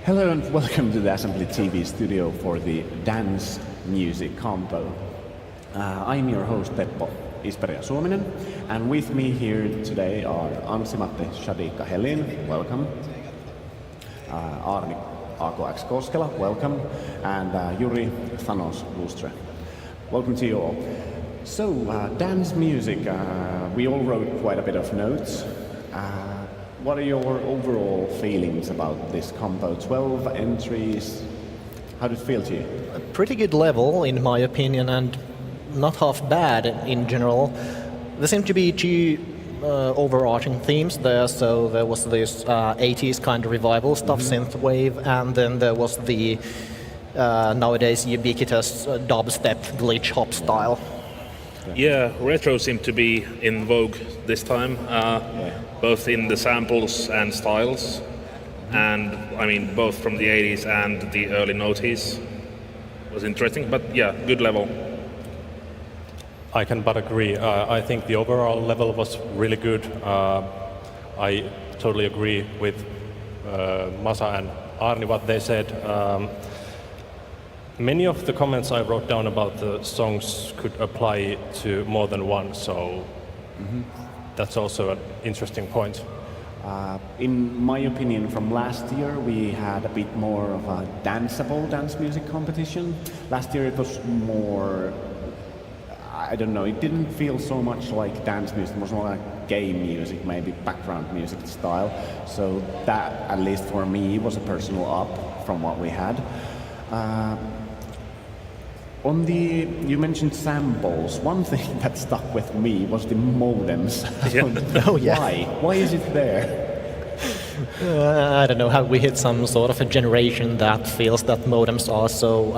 Hello and welcome to the AssemblyTV studio for the dance music combo. I'm your host Teppo Suominen, and with me here today are Ansi-Matti Shadikka Helin, welcome, Arni AKX Koskela, welcome, and Juri Thanos Lustre. Welcome to you all. So, dance music, we all wrote quite a bit of notes. What are your overall feelings about this combo? 12 entries, how did it feel to you? A pretty good level, in my opinion, and not half bad in general. There seemed to be two overarching themes there. So there was this 80s kind of revival stuff, synthwave, and then there was the nowadays ubiquitous dubstep glitch hop style. Yeah, retro seemed to be in vogue this time, both in the samples and styles, and I mean both from the 80s and the early noughties. Was interesting, but yeah, good level. I can but agree. I think the overall level was really good. I totally agree with Masa and Arni what they said. Many of the comments I wrote down about the songs could apply to more than one, so that's also an interesting point. In my opinion, from last year we had a bit more of a danceable dance music competition. Last year it was more, I don't know, it didn't feel so much like dance music, it was more like game music, maybe background music style. So that, at least for me, was a personal up from what we had. You mentioned samples. One thing that stuck with me was the modems. Oh, yeah. Why? Why is it there? I don't know how we hit some sort of a generation that feels that modems are so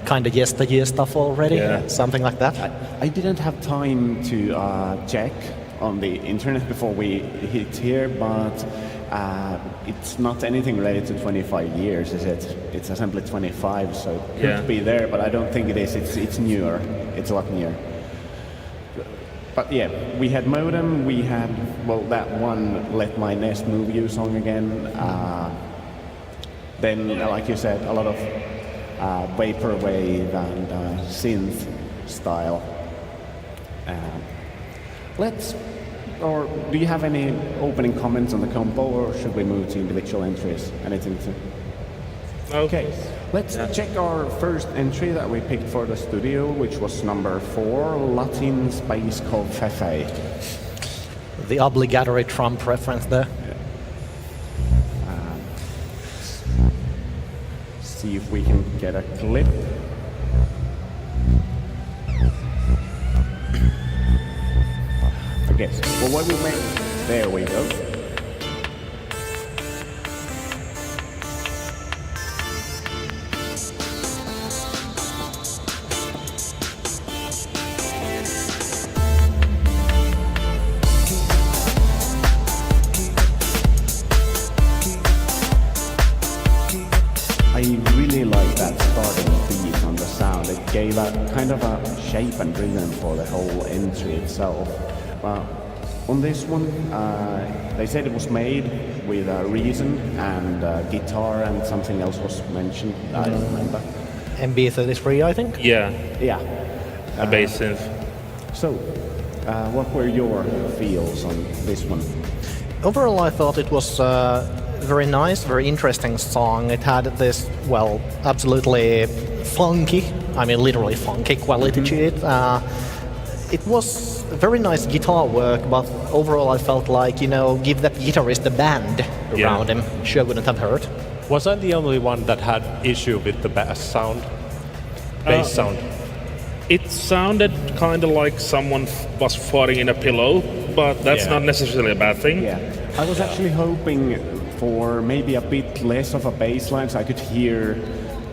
kind of yesteryear stuff already, something like that. I didn't have time to check on the internet before we hit here, but it's not anything related to 25 years, is it? It's Assembly 25, so it could be there, but I don't think it is. It's newer. It's a lot newer. But yeah, we had modem, we had, well, that one Let My Nest Move You song again. Then, like you said, a lot of vaporwave and synth style. Or do you have any opening comments on the combo, or should we move to individual entries? Anything to? Okay, let's check our first entry that we picked for the studio, which was number 4, Latin Space Called Fefe. The obligatory Trump reference there. See if we can get a clip. Okay, well, what we make, there we go. I really like that starting beat on the sound. It gave a kind of a shape and rhythm for the whole entry itself. On this one, they said it was made with a reason and guitar, and something else was mentioned. I don't remember. MB33, I think? Yeah, Yeah. a bass synth. So, what were your feels on this one? Overall, I thought it was very nice, very interesting song. It had this, well, absolutely funky, I mean literally funky quality to it. It was very nice guitar work, but overall I felt like, give that guitarist a band around him. Sure wouldn't have hurt. Was I the only one that had issue with the bass sound? Bass sound? It sounded kind of like someone was farting in a pillow, but that's not necessarily a bad thing. Yeah, I was actually hoping for maybe a bit less of a bass line, so I could hear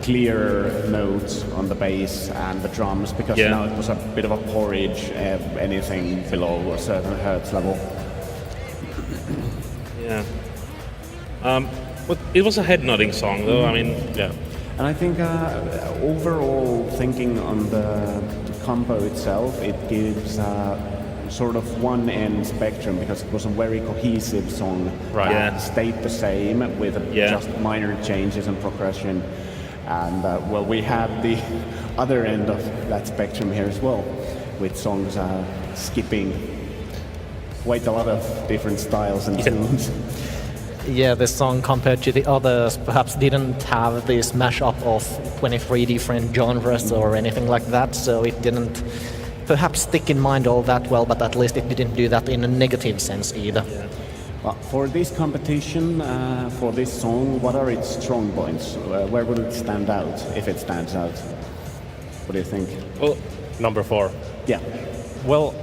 clear notes on the bass and the drums, because now it was a bit of a porridge, anything below a certain hertz level. Yeah. But it was a head-nodding song, though. I mean, And I think overall, thinking on the combo itself, it gives sort of one-end spectrum because it was a very cohesive song. Right. Yeah. Stayed the same with just minor changes and progression. And well, we have the other end of that spectrum here as well, with songs skipping quite a lot of different styles and tunes. Yeah, this song compared to the others perhaps didn't have this mashup of 23 different genres or anything like that, so it didn't perhaps stick in mind all that well, but at least it didn't do that in a negative sense either. Yeah. Well, for this competition, for this song, what are its strong points? Where would it stand out, if it stands out? What do you think? Well, Number 4. Yeah. Well,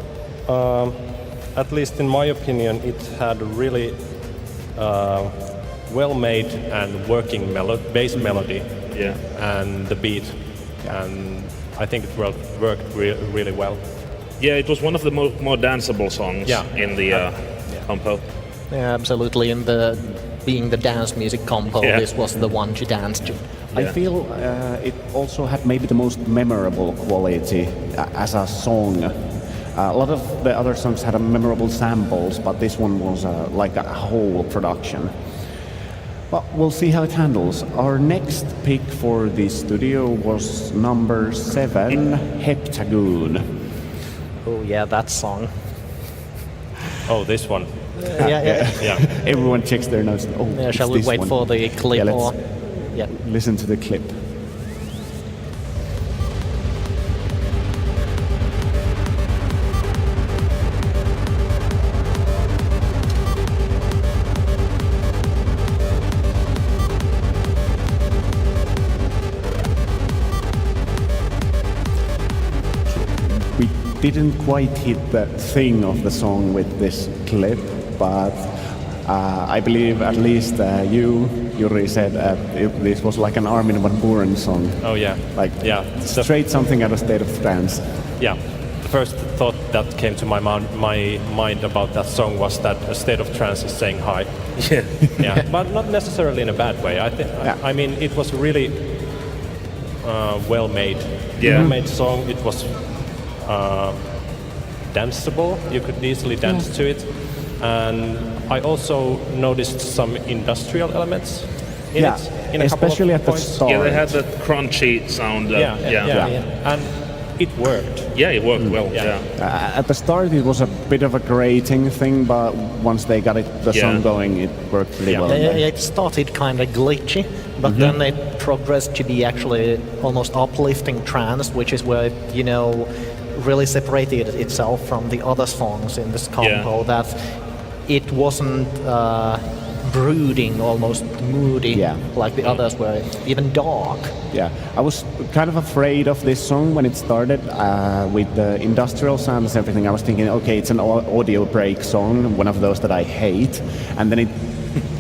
at least in my opinion, it had a really well-made and working bass melody yeah. and the beat, and I think it worked really well. Yeah, it was one of the more danceable songs in the compo. Yeah, absolutely. In being the dance music compo, this was the one to dance to. I feel it also had maybe the most memorable quality as a song. A lot of the other songs had memorable samples, but this one was like a whole production. But we'll see how it handles. Our next pick for the studio was number 7, Heptagoon. Oh yeah, that song. Oh, this one. Yeah. Everyone checks their notes. Oh, Yeah, shall it's we this wait one. for the clip Yeah, or? let's Yeah. listen to the clip. We didn't quite hit the thing of the song with this clip, but I believe at least Juri said this was like an Armin van Buuren song. Oh yeah. Like straight something out of State of Trance. Yeah. The first thought that came to my mind about that song was that a State of Trance is saying hi. Yeah. Yeah, but not necessarily in a bad way. I mean, it was really well-made. Yeah. Well-made song. It was danceable. You could easily dance to it, and I also noticed some industrial elements in it. In a couple of especially at the points. start. Yeah, they had that crunchy sound. And it worked. Yeah, it worked well. Yeah. Yeah. At the start, it was a bit of a grating thing, but once they got the song going, it worked really well. It started kind of glitchy, but then it progressed to be actually almost uplifting trance, which is where really separated itself from the other songs in this compo. That it wasn't brooding, almost moody, like the others were, even dark. Yeah, I was kind of afraid of this song when it started with the industrial sounds and everything. I was thinking, okay, it's an audio break song, one of those that I hate, and then it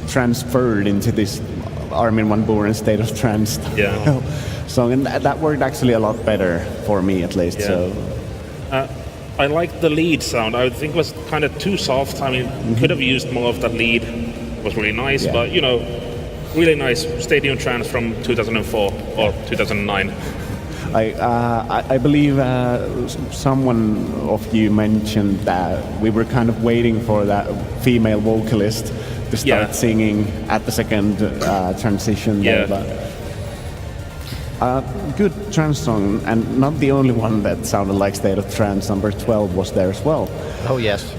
transferred into this Armin van Buuren State of Trance song, and that worked actually a lot better for me, at least. Yeah. So. I liked the lead sound. I think it was kind of too soft. I mean, could have used more of that lead. It was really nice, but really nice stadium trance from 2004 or 2009. I believe someone of you mentioned that we were kind of waiting for that female vocalist to start singing at the second transition there, but good trance song, and not the only one that sounded like State of Trance. Number 12 was there as well. Oh yes.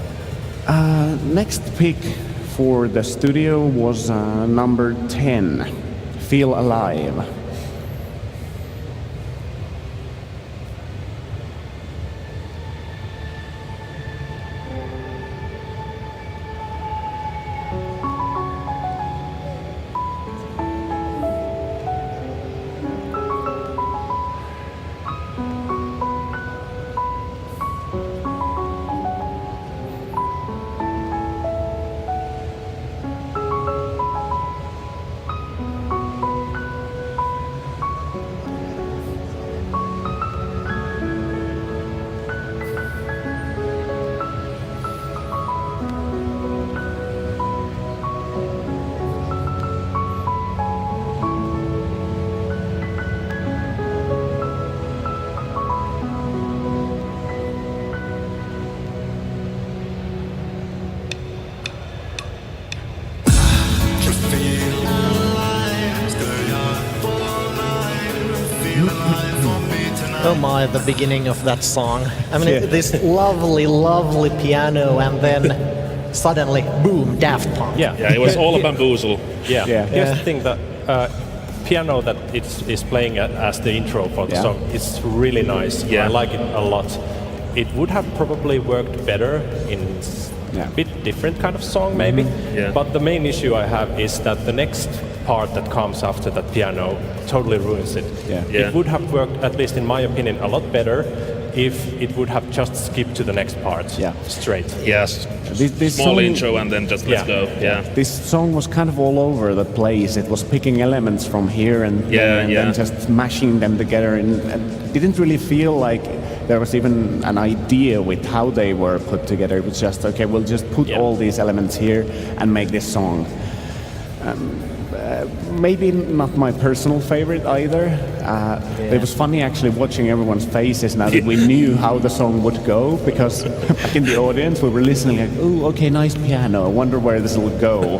Next pick for the studio was number 10, Feel Alive. Oh my, the beginning of that song. I mean, Yeah. this lovely, lovely piano, and then suddenly, boom, Daft Punk. Yeah, it was all a bamboozle. Yeah. Yeah. Here's Yeah. the thing, that piano that is playing as the intro for the Yeah. song, it's really nice. Yeah. I like it a lot. It would have probably worked better in Yeah. a bit different kind of song maybe. Yeah. But the main issue I have is that the next part that comes after that piano totally ruins it. Yeah. Yeah. It would have worked, at least in my opinion, a lot better if it would have just skipped to the next part Yeah. straight. Yes. This Small song- intro and then just let's Yeah. go. Yeah. This song was kind of all over the place. It was picking elements from here and there, Yeah, and yeah. then just mashing them together, and didn't really feel like there was even an idea with how they were put together. It was just, okay, we'll just put Yeah. all these elements here and make this song. Maybe not my personal favorite either. It was funny actually watching everyone's faces now that we knew how the song would go, because back in the audience we were listening like, oh, okay, nice piano. I wonder where this will go.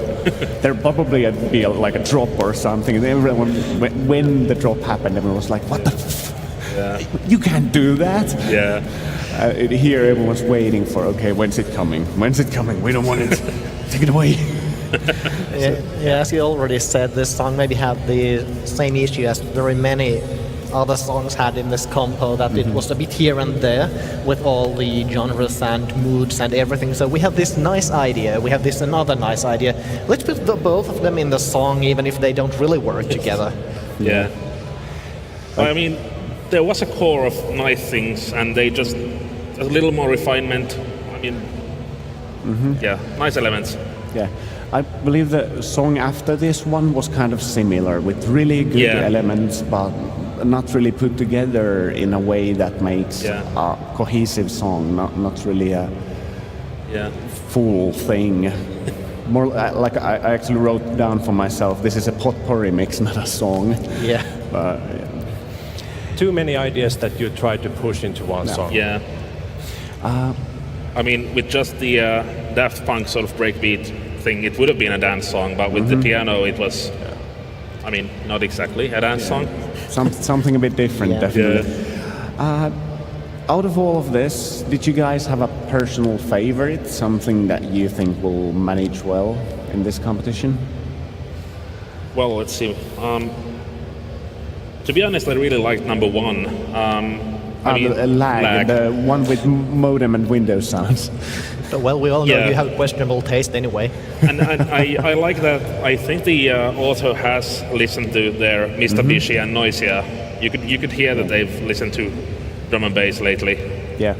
There'll probably be like a drop or something. And everyone, when the drop happened, everyone was like, what the you can't do that. Yeah. Here everyone's waiting for, okay, when's it coming? When's it coming? We don't want it. Take it away. Yeah, as you already said, this song maybe had the same issue as very many other songs had in this compo, that it was a bit here and there with all the genres and moods and everything. So we have this nice idea, we have this another nice idea. Let's put both of them in the song, even if they don't really work together. Yeah. I mean, there was a core of nice things, and they just a little more refinement. I mean, yeah, nice elements. Yeah, I believe the song after this one was kind of similar, with really good Yeah. elements, but not really put together in a way that makes Yeah. a cohesive song. Not really a Yeah. full thing. More like I actually wrote down for myself, this is a potpourri mix, not a song. Yeah. But Too many ideas that you try to push into one song. Yeah. I mean, with just the Daft Punk sort of breakbeat thing, it would have been a dance song, but with the piano, it was, I mean, not exactly a dance song. something a bit different, Yeah. definitely. Out of all of this, did you guys have a personal favorite, something that you think will manage well in this competition? Well, let's see. To be honest, I really liked number one. I mean, the lag, the one with modem and Windows sounds. Well, we all know Yeah. you have questionable taste anyway. and I like that. I think the author has listened to their Mr. Bishi and Noisia. You could hear that they've listened to drum and bass lately. Yeah.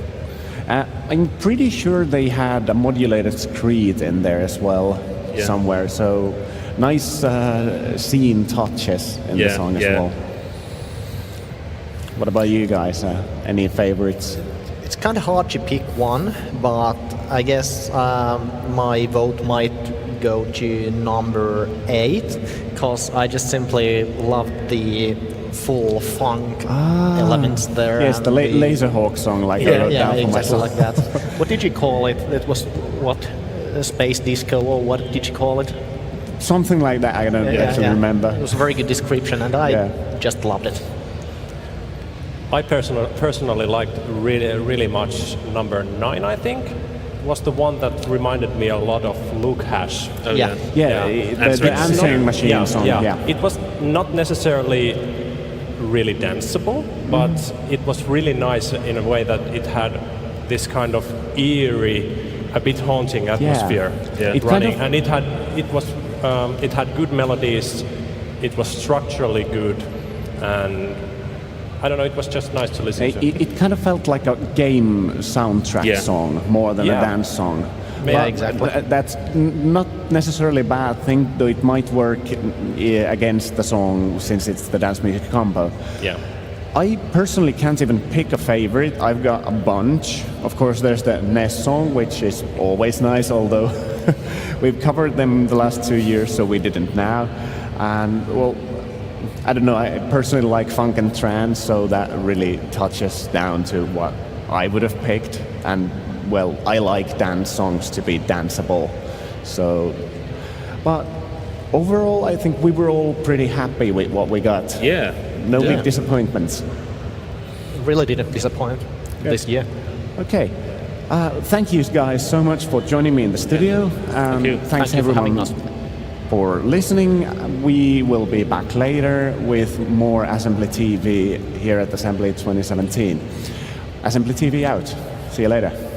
I'm pretty sure they had a modulated screed in there as well, Yeah. somewhere. So nice scene touches in the Yeah, song as yeah. well. What about you guys? Any favorites? It's kind of hard to pick one, but I guess my vote might go to number 8, because I just simply loved the full funk elements there. Yes, and the Laserhawk song, like I Yeah, wrote yeah, down for exactly myself. like that. What did you call it? It was what? Space disco, or what did you call it? Something like that. I don't actually remember. It was a very good description, and I Yeah. just loved it. I personally liked really much number 9, I think. Was the one that reminded me a lot of Luke Hash. Oh, Yeah. Yeah, And the Switch. answering machine song. Yeah. It was not necessarily really danceable, but it was really nice in a way that it had this kind of eerie, a bit haunting atmosphere Yeah. It kind running, of- and it had good melodies. It was structurally good, and I don't know. It was just nice to listen to. It kind of felt like a game soundtrack Yeah. song more than a Yeah. dance song. Yeah, But exactly. That's not necessarily a bad thing, though it might work against the song since it's the dance music combo. Yeah. I personally can't even pick a favorite. I've got a bunch. Of course, there's the Ness song, which is always nice, although we've covered them the last 2 years, so we didn't now. And well, I don't know, I personally like funk and trance, so that really touches down to what I would have picked. And well, I like dance songs to be danceable. So, but overall, I think we were all pretty happy with what we got. Yeah. No Yeah. big disappointments. really didn't disappoint this year. Okay. Thank you guys so much for joining me in the studio. Thank you. Thanks Thank you for having everyone us. for listening. We will be back later with more Assembly TV here at Assembly 2017. Assembly TV out. See you later.